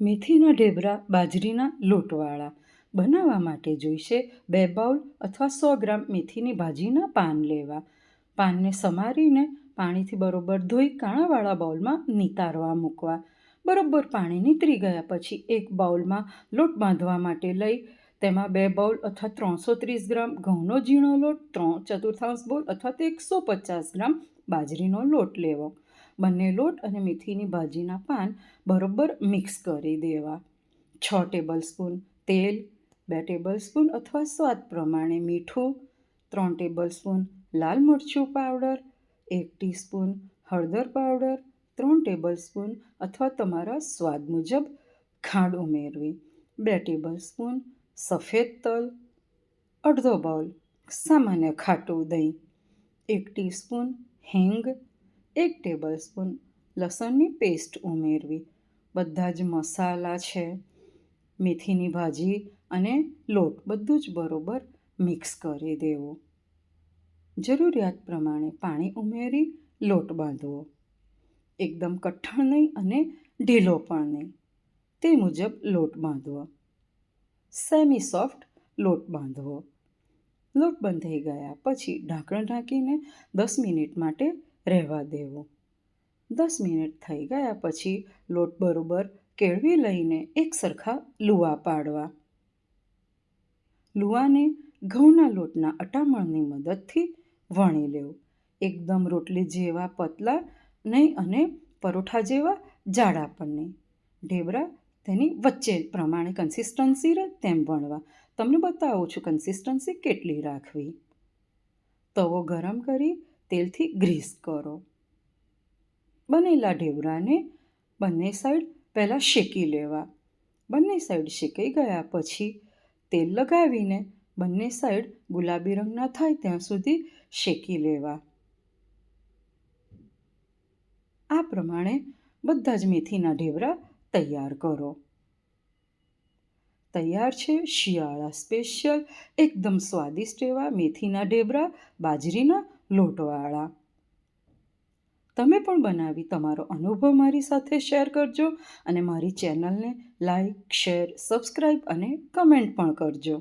મેથીના ઢેબરા બાજરીના લોટવાળા બનાવવા માટે જોઈશે 2 બાઉલ અથવા 100 ગ્રામ મેથીની ભાજીના પાન લેવા. પાનને સમારીને પાણીથી બરોબર ધોઈ કાણાવાળા બાઉલમાં નિતારવા મૂકવા. બરોબર પાણી નીતરી ગયા પછી એક બાઉલમાં લોટ બાંધવા માટે લઈ તેમાં 2 બાઉલ અથવા 330 ગ્રામ ઘઉંનો ઝીણો લોટ, 3/4 બાઉલ અથવા તો 150 ગ્રામ બાજરીનો લોટ લેવો. બંને લોટ અને મેથીની ભાજીના પાન બરોબર મિક્સ કરી દેવા. 6 ટેબલસ્પૂન તેલ, 2 ટેબલસ્પૂન અથવા સ્વાદ પ્રમાણે મીઠું, 3 ટેબલસ્પૂન લાલ મરચું પાવડર, 1 ટીસ્પૂન હળદર પાવડર, 3 ટેબલસ્પૂન અથવા તમારા સ્વાદ મુજબ ખાંડ ઉમેરવી, 2 ટેબલસ્પૂન સફેદ તલ, અડધો બાઉલ સામાન્ય ખાટું દહીં, 1 ટીસ્પૂન હિંગ, 1 ટેબલસ્પૂન લસણની પેસ્ટ ઉમેરવી. બધા જ મસાલા છે, મેથીની ભાજી અને લોટ બધું જ બરોબર મિક્સ કરી દેવું. જરૂરિયાત પ્રમાણે પાણી ઉમેરી લોટ બાંધવો. એકદમ કઠણ નહીં અને ઢીલો પણ નહીં, તે મુજબ લોટ બાંધવો. સેમી સોફ્ટ લોટ બાંધવો. લોટ બંધાઈ ગયા પછી ઢાંકણ ઢાંકીને 10 મિનિટ માટે રહેવા દેવો. 10 મિનિટ થઈ ગયા પછી લોટ બરોબર કેળવી લઈને એક સરખા લુવા પાડવા. લુવાને ઘઉંના લોટના અટામણની મદદથી વણી લેવું. એકદમ રોટલી જેવા પતલા નહીં અને પરોઠા જેવા જાડા પણ નહીં. ઢેબરા તેની વચ્ચે પ્રમાણે કન્સિસ્ટન્સી રહે તેમ વણવા. તમને બતાવું છું કન્સિસ્ટન્સી કેટલી રાખવી. તવો ગરમ કરી તેલથી ગ્રીસ કરો. બનેલા ઢેબરાને બંને સાઈડ પહેલાં શેકી લેવા. બંને સાઈડ શેકાઈ ગયા પછી તેલ લગાવીને બંને સાઈડ ગુલાબી રંગના થાય ત્યાં સુધી શેકી લેવા. આ પ્રમાણે બધા જ મેથીના ઢેબરા તૈયાર કરો. તૈયાર છે શિયાળા સ્પેશિયલ એકદમ સ્વાદિષ્ટ એવા મેથીના ઢેબરા બાજરીના લોટવાળા. તમે પણ બનાવી તમારો અનુભવ મારી સાથે શેર કરજો અને મારી ચેનલને લાઈક, શેર, સબસ્ક્રાઈબ અને કમેન્ટ પણ કરજો.